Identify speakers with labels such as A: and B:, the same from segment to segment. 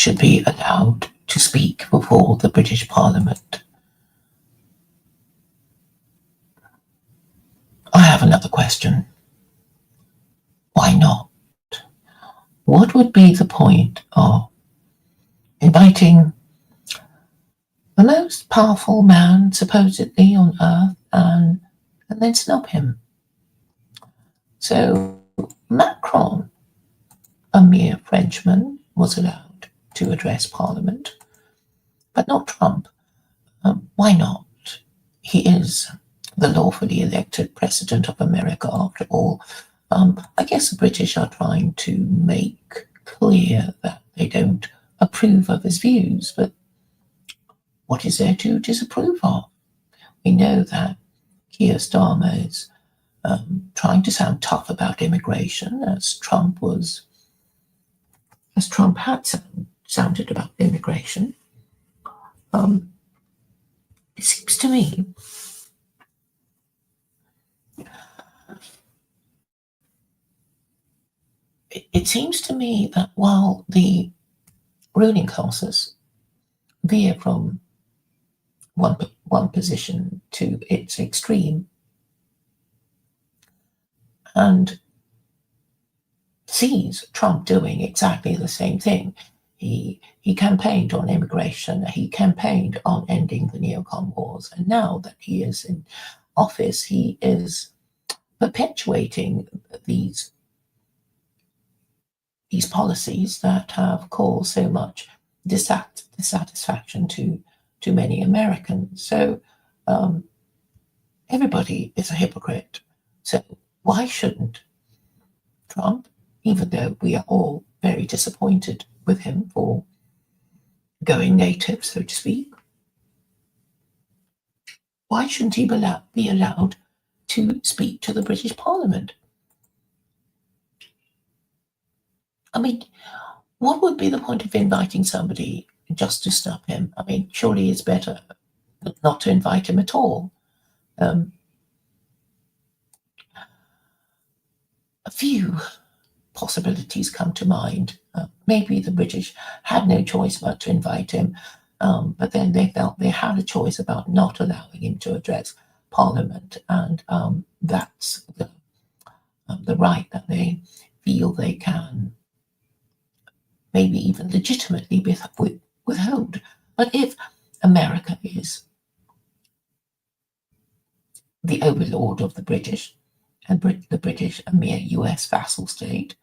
A: should be allowed to speak before the British Parliament. I have another question. Why not? What would be the point of inviting the most powerful man supposedly on earth and then snub him? So Macron, a mere Frenchman, was allowed to address Parliament, but not Trump. Why not? He is the lawfully elected President of America, after all. I guess the British are trying to make clear that they don't approve of his views, but what is there to disapprove of? We know that Keir Starmer is trying to sound tough about immigration, as Trump had sounded about immigration. It seems to me that while the ruling classes veer from one position to its extreme and sees Trump doing exactly the same thing. He campaigned on immigration, he campaigned on ending the neocon wars, and now that he is in office, he is perpetuating these policies that have caused so much dissatisfaction to many Americans. So everybody is a hypocrite. So why shouldn't Trump, even though we are all very disappointed with him for going native, so to speak, why shouldn't he be allowed to speak to the British Parliament? I mean, what would be the point of inviting somebody just to snub him? I mean, surely it's better not to invite him at all. A few possibilities come to mind. Maybe the British had no choice but to invite him, but then they felt they had a choice about not allowing him to address Parliament, and that's the right that they feel they can maybe even legitimately withhold. But if America is the overlord of the British, and the British a mere US vassal state,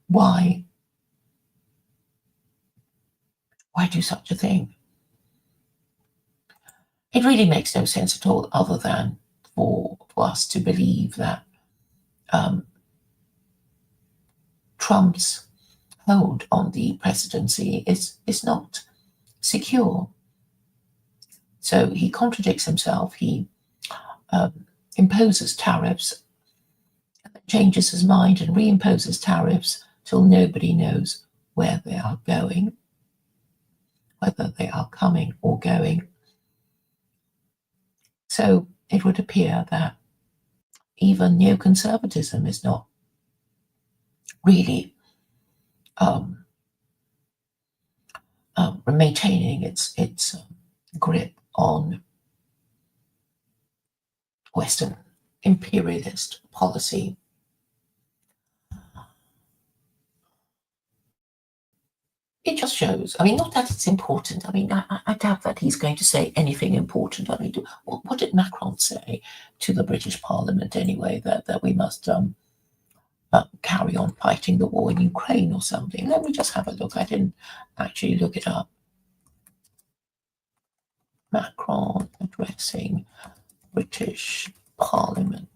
A: why do such a thing? It really makes no sense at all, other than for us to believe that Trump's hold on the presidency is not secure. So he contradicts himself. He imposes tariffs, changes his mind, and reimposes tariffs till nobody knows where they are going, whether they are coming or going. So it would appear that even neoconservatism is not really maintaining its grip on Western imperialist policy. It just shows. I mean, not that it's important. I mean, I doubt that he's going to say anything important. I mean, what did Macron say to the British Parliament anyway? That we must carry on fighting the war in Ukraine or something. Let me just have a look. I didn't actually look it up. Macron addressing British Parliament.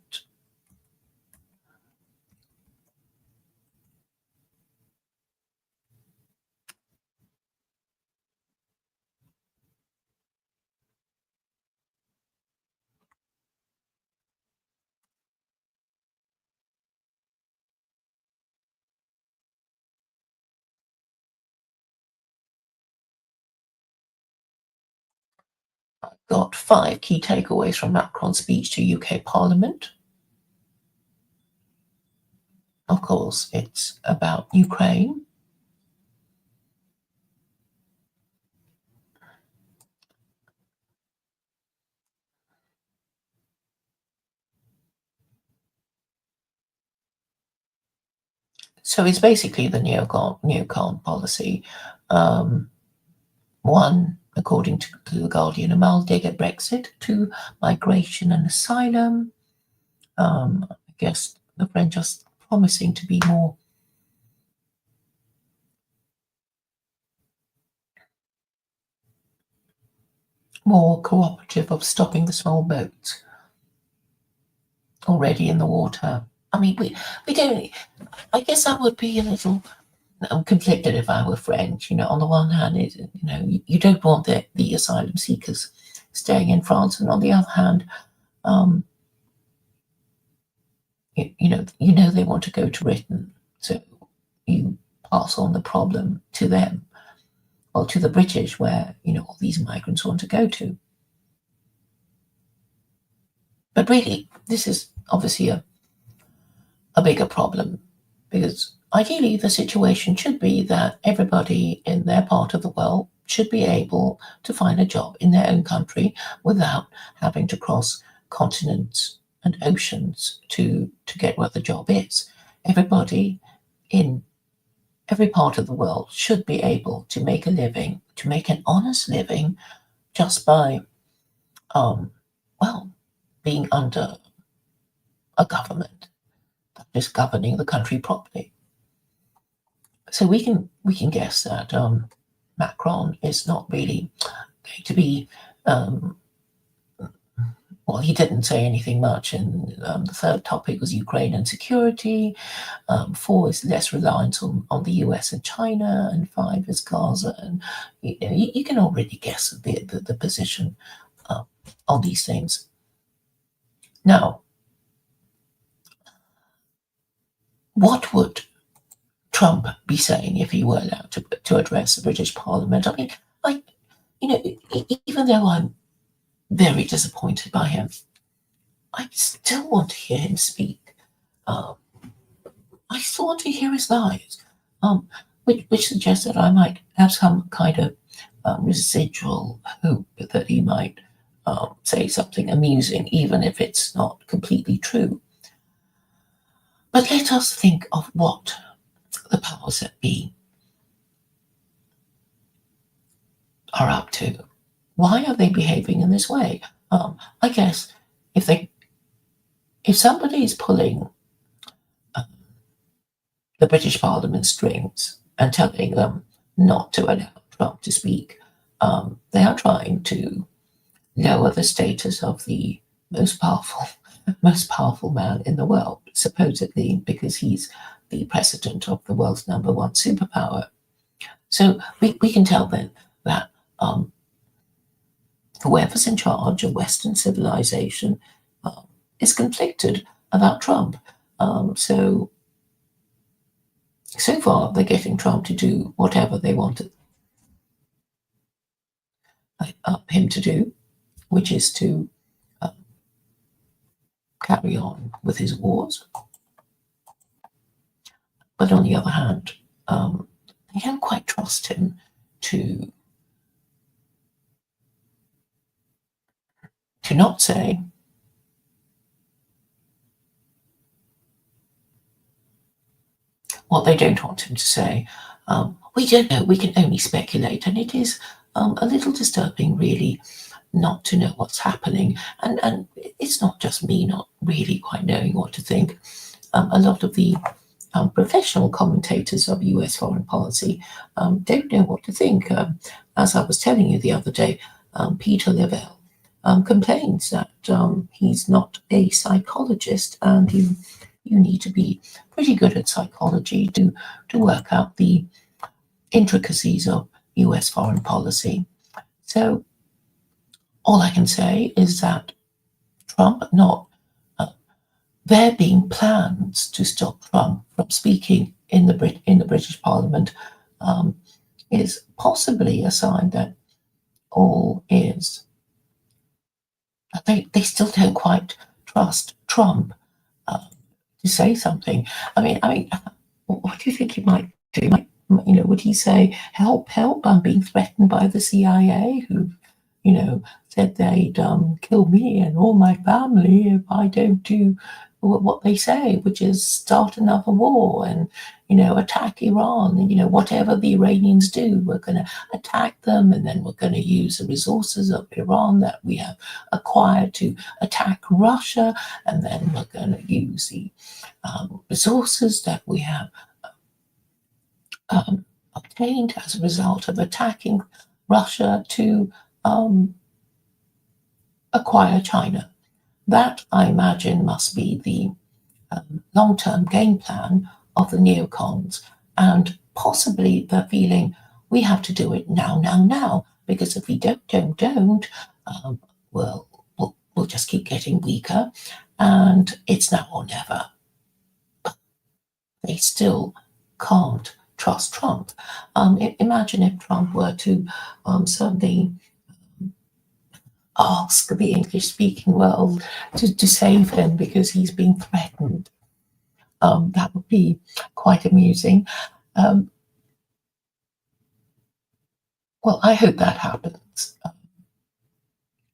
A: Got 5 key takeaways from Macron's speech to UK Parliament. Of course, it's about Ukraine. So it's basically the neocon policy. Um, One, according to the Guardian, a Maldiga Brexit. Two, migration and asylum. I guess the French are promising to be more cooperative of stopping the small boats already in the water. I mean, we don't. I guess I would be a little conflicted if I were French. On the one hand, you don't want the asylum seekers staying in France, and on the other hand, um, you know they want to go to Britain, so you pass on the problem to them or to the British, where all these migrants want to go to. But really, this is obviously a bigger problem because ideally the situation should be that everybody in their part of the world should be able to find a job in their own country without having to cross continents and oceans to get where the job is. Everybody in every part of the world should be able to make a living, to make an honest living, just by, um, well, being under a government that is governing the country properly. So we can guess that Macron is not really going to be. Well, he didn't say anything much, and the third topic was Ukraine and security. Four is less reliance on the US and China, and five is Gaza. And you can already guess the position on these things. Now, what would Trump be saying if he were allowed to address the British Parliament? I mean, even though I'm very disappointed by him, I still want to hear him speak. Um, I still want to hear his lies, which suggests that I might have some kind of residual hope that he might say something amusing, even if it's not completely true. But let us think of what the powers that be are up to. Why are they behaving in this way? I guess if somebody is pulling the British Parliament strings and telling them not to allow Trump to speak, they are trying to lower the status of the most powerful, most powerful man in the world, supposedly because he's the president of the world's number one superpower. So we can tell then that whoever's in charge of Western civilization is conflicted about Trump. So far, they're getting Trump to do whatever they wanted him to do, which is to carry on with his wars. But on the other hand, they don't quite trust him to not say what they don't want him to say. We don't know. We can only speculate, and it is a little disturbing, really, not to know what's happening. And it's not just me not really quite knowing what to think. A lot of the professional commentators of US foreign policy don't know what to think. As I was telling you the other day, Peter Lavelle complains that he's not a psychologist, and you need to be pretty good at psychology to work out the intricacies of US foreign policy. So all I can say is that Trump, not there being plans to stop Trump from speaking in the British Parliament, is possibly a sign that all is. They still don't quite trust Trump to say something. I mean, what do you think he might do? Would he say, "Help, help! I'm being threatened by the CIA, who, said they'd kill me and all my family if I don't do what they say, which is start another war and, attack Iran. And, whatever the Iranians do, we're going to attack them, and then we're going to use the resources of Iran that we have acquired to attack Russia, and then we're going to use the resources that we have obtained as a result of attacking Russia to acquire China. That, I imagine, must be the long-term game plan of the neocons, and possibly the feeling we have to do it now, because if we don't, we'll just keep getting weaker, and it's now or never. But they still can't trust Trump. Imagine if Trump were to suddenly ask the English-speaking world to save him because he's being threatened. That would be quite amusing. Well, I hope that happens.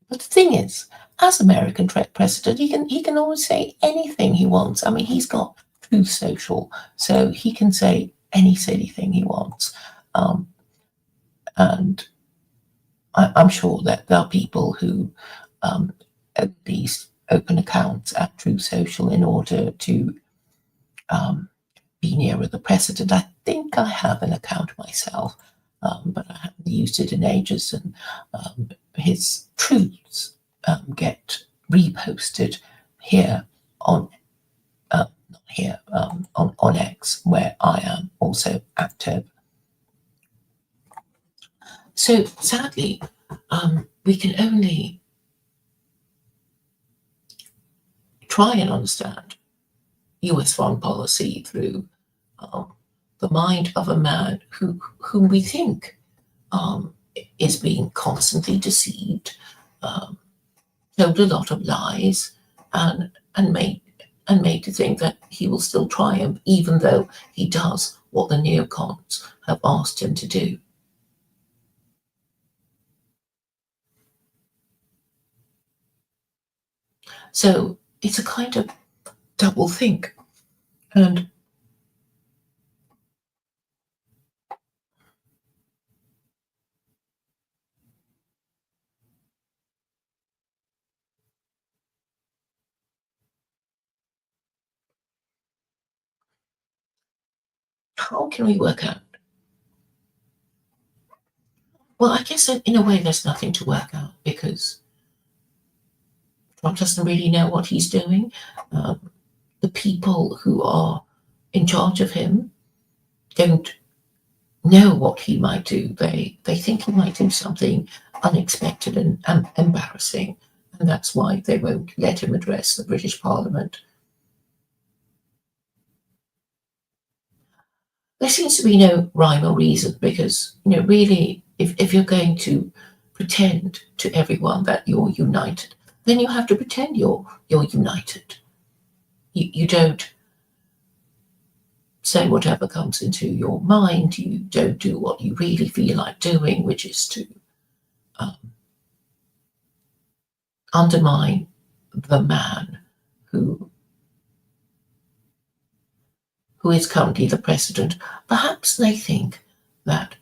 A: But the thing is, as American president, he can always say anything he wants. I mean, he's got Truth Social, so he can say any silly thing he wants. And I'm sure that there are people who at least open accounts at Truth Social in order to be nearer the president. I think I have an account myself, but I haven't used it in ages, and his truths get reposted here on not here on X, where I am also active. So sadly, we can only try and understand US foreign policy through the mind of a man whom we think is being constantly deceived, told a lot of lies, and made to think that he will still triumph, even though he does what the neocons have asked him to do. So it's a kind of double think. And how can we work out? Well, I guess in a way there's nothing to work out, because Trump doesn't really know what he's doing. The people who are in charge of him don't know what he might do. They think he might do something unexpected and embarrassing, and that's why they won't let him address the British Parliament. There seems to be no rhyme or reason, because, really, if you're going to pretend to everyone that you're united, then you have to pretend you're united. You don't say whatever comes into your mind. You don't do what you really feel like doing, which is to undermine the man who is currently the president. Perhaps they think that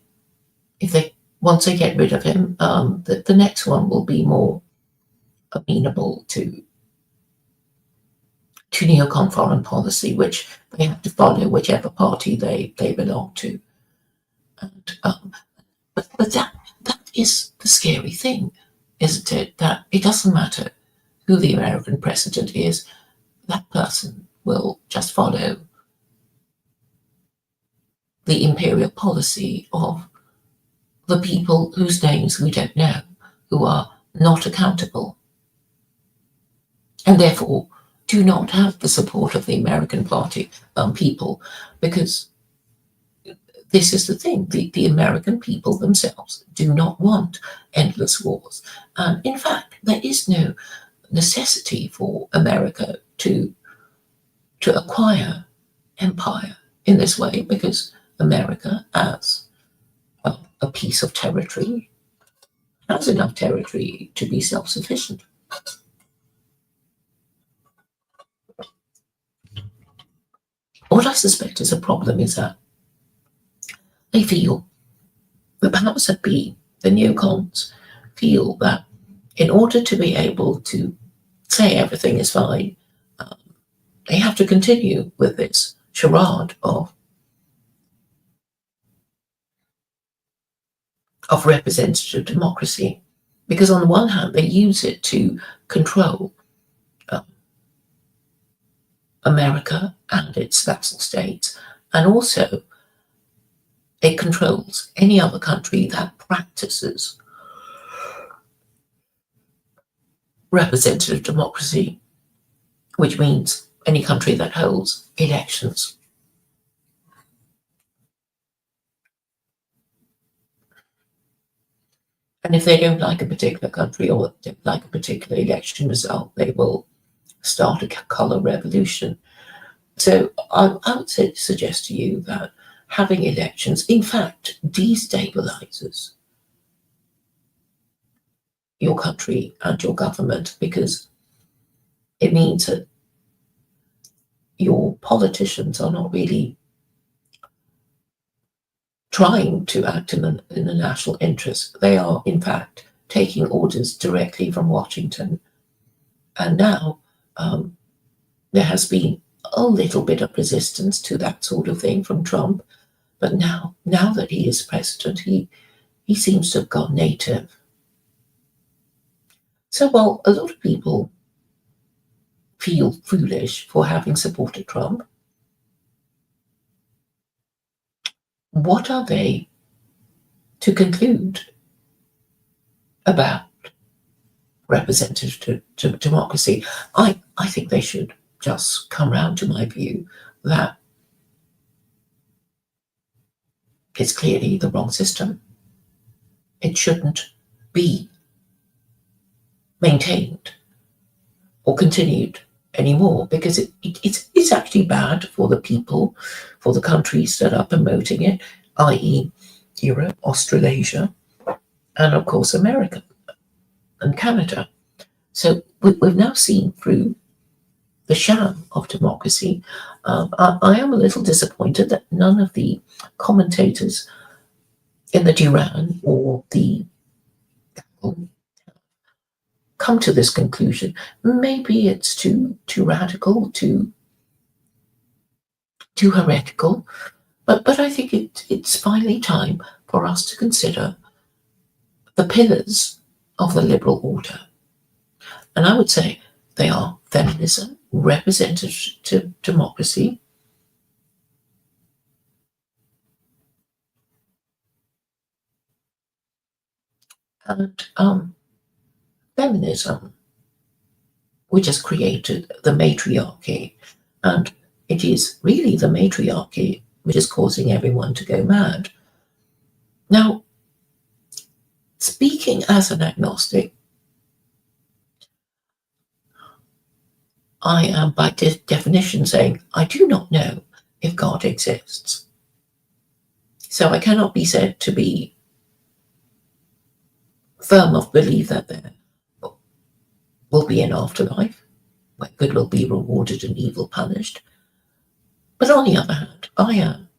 A: once they get rid of him, that the next one will be more amenable to neocon foreign policy, which they have to follow whichever party they belong to. And but that is the scary thing, isn't it? That it doesn't matter who the American president is, that person will just follow the imperial policy of the people whose names we don't know, who are not accountable, and therefore do not have the support of the American party people, because this is the thing, the American people themselves do not want endless wars. And in fact, there is no necessity for America to acquire empire in this way, because America, as a piece of territory, has enough territory to be self-sufficient. what I suspect is a problem is that they feel, the powers that be, the neocons, feel that in order to be able to say everything is fine, they have to continue with this charade of representative democracy. Because on the one hand, they use it to control America and its vassal states, and also it controls any other country that practices representative democracy, which means any country that holds elections. And if they don't like a particular country or don't like a particular election result, they will start a colour revolution. So I would suggest to you that having elections, in fact, destabilizes your country and your government, because it means that your politicians are not really trying to act in the national interest. They are, in fact, taking orders directly from Washington. And now there has been a little bit of resistance to that sort of thing from Trump. But now that he is president, he seems to have gone native. So while a lot of people feel foolish for having supported Trump, what are they to conclude about representative democracy? I think they should just come round to my view that it's clearly the wrong system. It shouldn't be maintained or continued anymore, because it's actually bad for the people, for the countries that are promoting it, i.e. Europe, Australasia, and of course America and Canada. So we've now seen through the sham of democracy. I am a little disappointed that none of the commentators in the Duran or the come to this conclusion. Maybe it's too radical, too heretical, but I think it's finally time for us to consider the pillars of the liberal order. And I would say they are feminism, representative democracy, and feminism, which has created the matriarchy. And it is really the matriarchy which is causing everyone to go mad. Now, speaking as an agnostic, I am by definition saying I do not know if God exists. So I cannot be said to be firm of belief that there will be an afterlife where good will be rewarded and evil punished. But on the other hand, I am,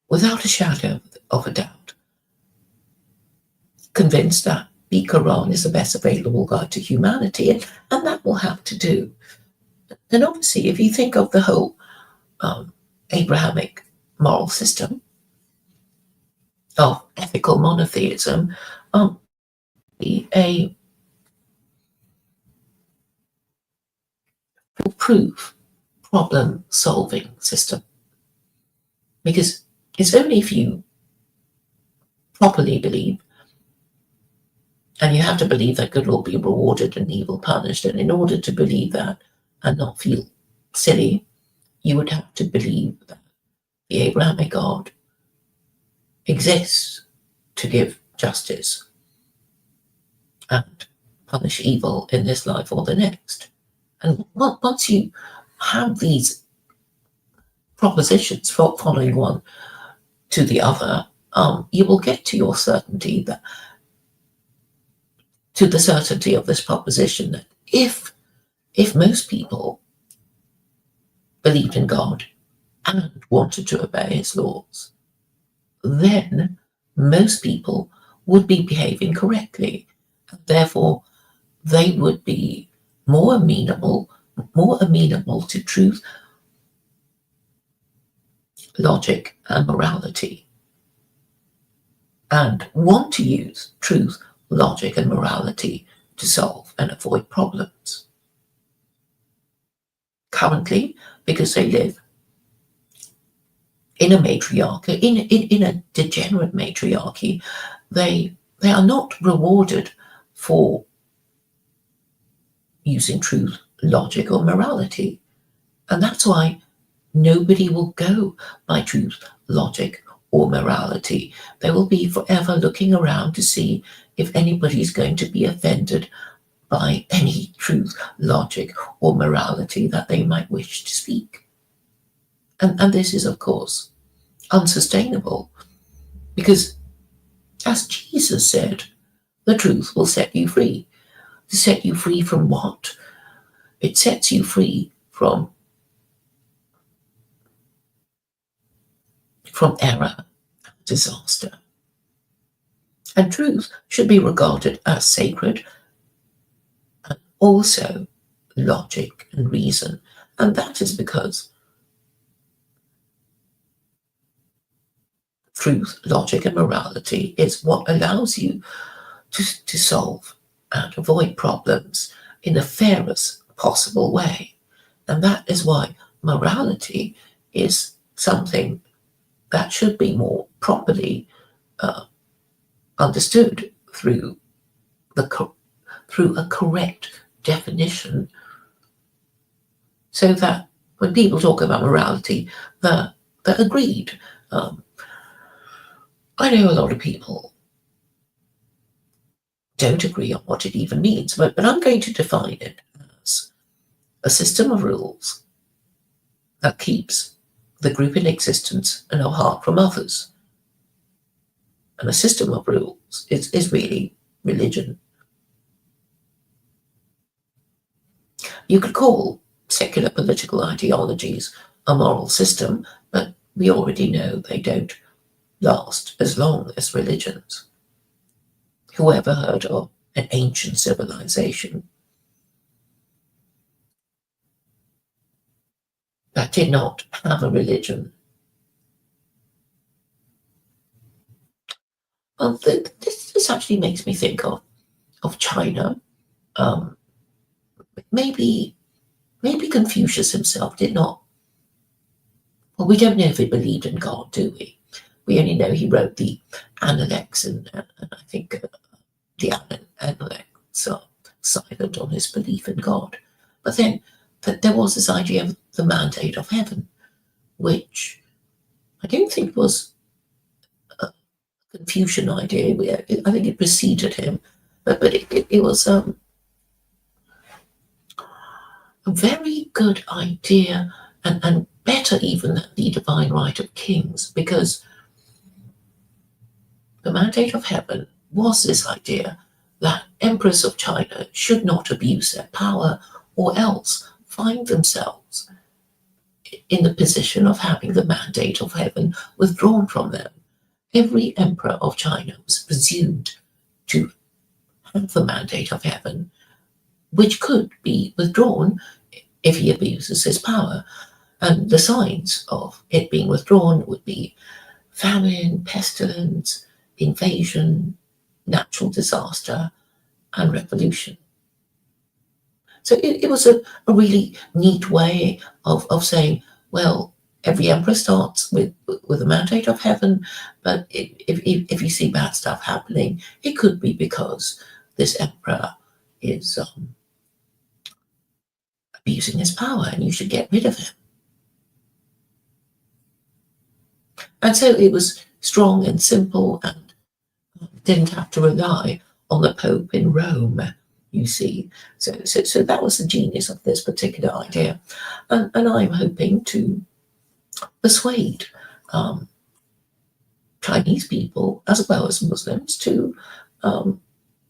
A: without a shadow of a doubt, convinced that the Quran is the best available guide to humanity, and that will have to do. And obviously, if you think of the whole Abrahamic moral system of ethical monotheism, a foolproof problem-solving system. Because it's only if you properly believe, and you have to believe that good will be rewarded and evil punished, and in order to believe that and not feel silly, you would have to believe that the Abrahamic God exists to give justice and punish evil in this life or the next. And once you have these propositions following one to the other, you will get to your certainty that, to the certainty of this proposition, that if most people believed in God and wanted to obey his laws, then most people would be behaving correctly. And therefore, they would be more amenable to truth, logic, and morality, and want to use truth, logic, and morality to solve and avoid problems. Currently, because they live in a matriarchy, in a degenerate matriarchy, they are not rewarded for using truth, logic, or morality. And that's why nobody will go by truth, logic, or morality. They will be forever looking around to see if anybody's going to be offended by any truth, logic, or morality that they might wish to speak. And this is, of course, unsustainable, because, as Jesus said, the truth will set you free. To set you free from what? It sets you free from error, disaster. And truth should be regarded as sacred, and also logic and reason. And that is because truth, logic, and morality is what allows you to solve and avoid problems in the fairest possible way. And that is why morality is something that should be more properly understood through a correct definition, so that when people talk about morality, they're agreed. I know a lot of people don't agree on what it even means, but I'm going to define it as a system of rules that keeps the group in existence and apart from others. And a system of rules is really religion. You could call secular political ideologies a moral system, but we already know they don't last as long as religions. Who ever heard of an ancient civilization that did not have a religion? Well, this actually makes me think of China. Maybe Confucius himself did not. Well, we don't know if he believed in God, do we? We only know he wrote the Analects, and I think the Analects are silent on his belief in God. But then there was this idea of the mandate of heaven, which I don't think was a Confucian idea. I think it preceded him, but it was a very good idea, and better even than the divine right of kings, because the mandate of heaven was this idea that emperors of China should not abuse their power, or else find themselves in the position of having the mandate of heaven withdrawn from them. Every emperor of China was presumed to have the mandate of heaven, which could be withdrawn if he abuses his power. And the signs of it being withdrawn would be famine, pestilence, invasion, natural disaster, and revolution. So it was a really neat way of saying, well, every emperor starts with a mandate of heaven, but if you see bad stuff happening, it could be because this emperor is abusing his power, and you should get rid of him. And so it was strong and simple, and didn't have to rely on the Pope in Rome, you see. So that was the genius of this particular idea. And I'm hoping to persuade Chinese people, as well as Muslims, to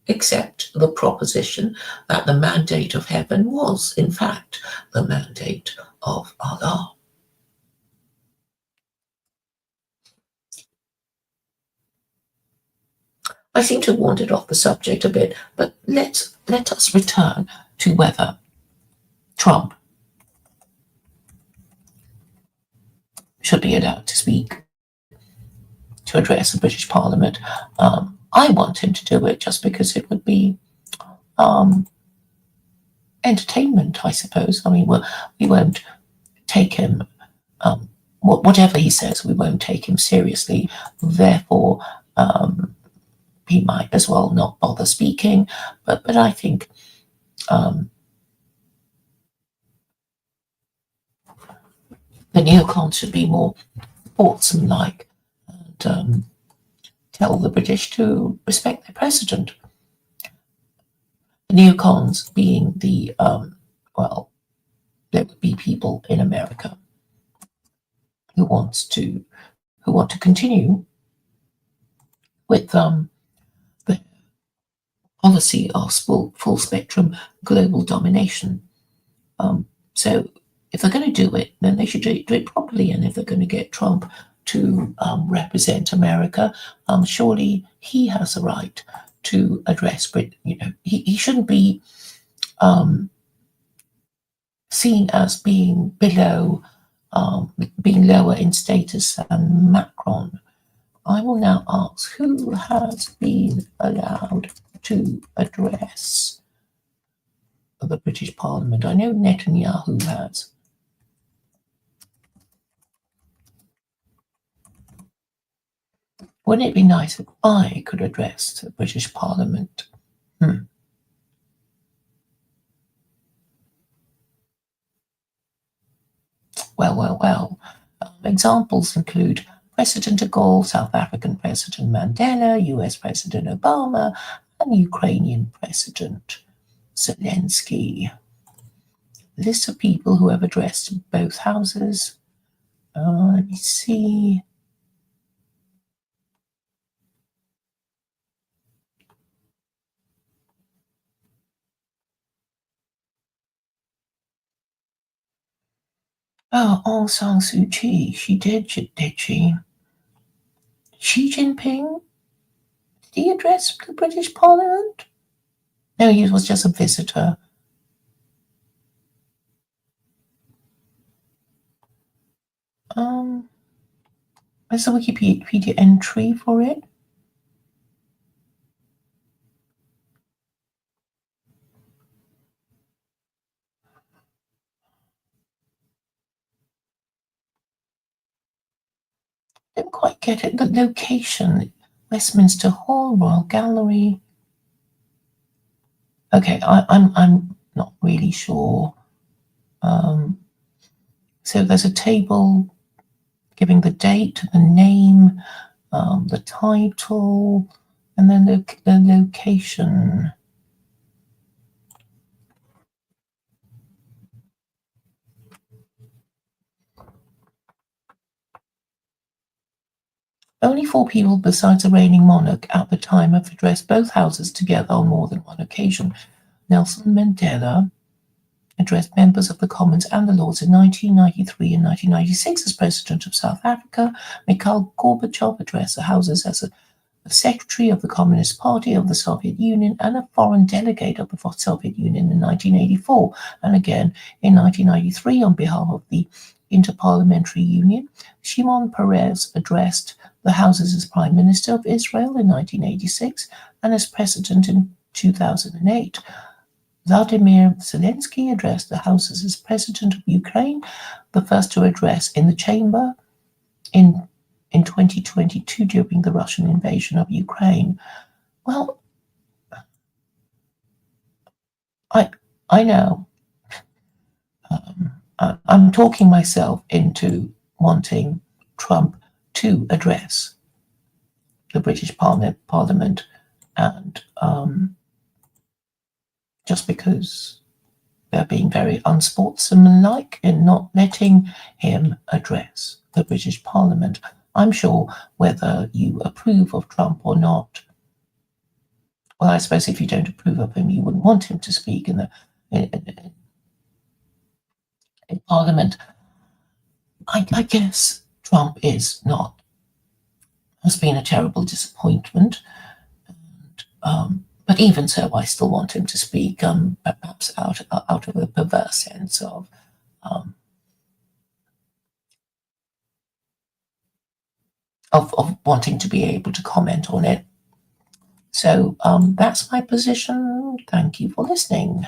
A: accept the proposition that the mandate of heaven was, in fact, the mandate of Allah. I seem to have wandered off the subject a bit, but let us return to whether Trump should be allowed to speak, to address the British Parliament. I want him to do it just because it would be entertainment, I suppose. I mean, we won't take him, whatever he says, we won't take him seriously. Therefore, he might as well not bother speaking. But I think the neocons should be more sportsmanlike and tell the British to respect their president. The neocons being the, well, there would be people in America who want to continue with the policy of full spectrum global domination. So if they're going to do it, then they should do it properly. And if they're going to get Trump to represent America, surely he has the right to address Britain. You know, he shouldn't be seen as being below, being lower in status than Macron. I will now ask who has been allowed to address the British Parliament. I know Netanyahu has. Wouldn't it be nice if I could address the British Parliament? Well. Examples include President de Gaulle, South African President Mandela, US President Obama, and Ukrainian President Zelensky. List of people who have addressed both houses. Let me see. Oh, Aung San Suu Kyi. She did she? Xi Jinping? Did he address the British Parliament? No, he was just a visitor. There's a Wikipedia entry for it. Didn't quite get it. The location, Westminster Hall, Royal Gallery. Okay, I'm not really sure. So there's a table giving the date, the name, the title, and then the location. Only 4 people besides the reigning monarch at the time have addressed both houses together on more than one occasion. Nelson Mandela addressed members of the Commons and the Lords in 1993 and 1996 as President of South Africa. Mikhail Gorbachev addressed the houses as a secretary of the Communist Party of the Soviet Union and a foreign delegate of the Soviet Union in 1984, and again in 1993 on behalf of the Interparliamentary Union. Shimon Peres addressed the houses as Prime Minister of Israel in 1986 and as President in 2008. Vladimir Zelensky addressed the houses as President of Ukraine, the first to address in the chamber in 2022 during the Russian invasion of Ukraine. Well, I know I'm talking myself into wanting Trump to address the British Parliament, and just because they're being very unsportsmanlike in not letting him address the British Parliament. I'm sure whether you approve of Trump or not, well, I suppose if you don't approve of him, you wouldn't want him to speak in Parliament. I guess Trump has been a terrible disappointment. But even so, I still want him to speak, perhaps out of a perverse sense of wanting to be able to comment on it. So that's my position. Thank you for listening.